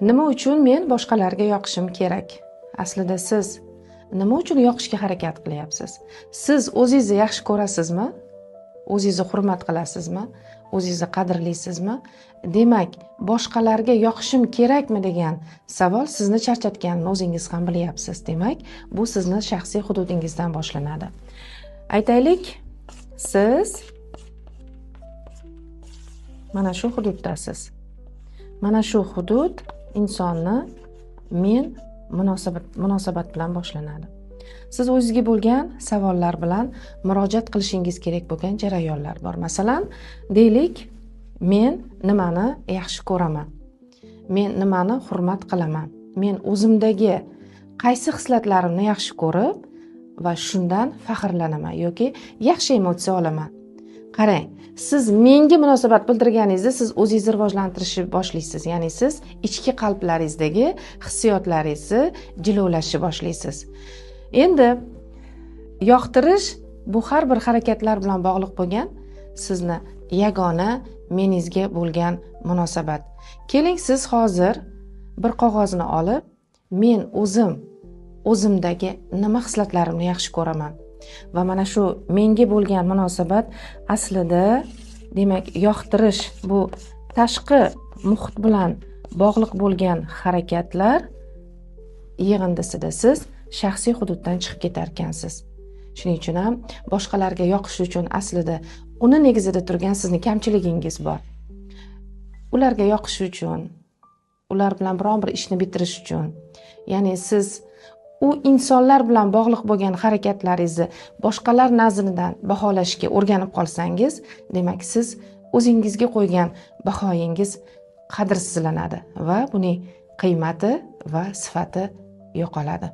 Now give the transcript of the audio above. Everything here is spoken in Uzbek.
Nima uchun men boshqalarga yoqishim kerak? Aslida siz nima uchun yoqishga harakat qilyapsiz? Siz o'zingizni yaxshi ko'rasizmi? O'zingizni hurmat qilasizmi? O'zingizni qadrlaysizmi? Demak, boshqalarga yoqishim kerakmi degan savol sizni charchatganini o'zingiz ham bilyapsiz. Demak, bu sizni shaxsiy hududingizdan boshlanadi. Aytaylik, siz mana shu hududdasiz. Mana shu hudud insonni men munosabat bilan boshlanadi. Siz o'zingizga bo'lgan savollar bilan murojaat qilishingiz kerak bo'lgan jarayonlar bor. Masalan, deylik, men nimani yaxshi ko'raman? Men nimani hurmat qilaman? Men o'zimdagi qaysi xislatlarimni yaxshi ko'rib va shundan faxrlanaman yoki yaxshi emotsiya olaman? Qarang, siz menga munosabat bildirganingizda siz o'zingizni rivojlantirishni boshlaysiz. Ya'ni siz ichki qalblaringizdagi hissiyotlaringizni jilovlashni boshlaysiz. Endi yoqtirish bu har bir harakatlar bilan bog'liq bo'lgan sizni yagona meningizga bo'lgan munosabat. Keling, siz hozir bir qog'ozni olib, men o'zimdagi nima xislatlarimni yaxshi ko'raman va mana shu menga bo'lgan munosabat aslida, demak, yoqtirish bu tashqi muhit bilan bog'liq bo'lgan harakatlar yig'indisida siz shaxsiy hududdan chiqib ketar ekansiz. Shuning uchun ham boshqalarga yoqish uchun aslida uni negizida turgan sizni kamchiligingiz bor. Ularga yoqish uchun, ular bilan biron bir ishni bitirish uchun, ya'ni siz u insonlar bilan bog'liq bo'lgan harakatlaringizni boshqalar nazaridan baholashga o'rganib qolsangiz, demak siz o'zingizga qo'ygan bahoyingiz qadrsizlanadi va buning qiymati va sifati yo'qoladi.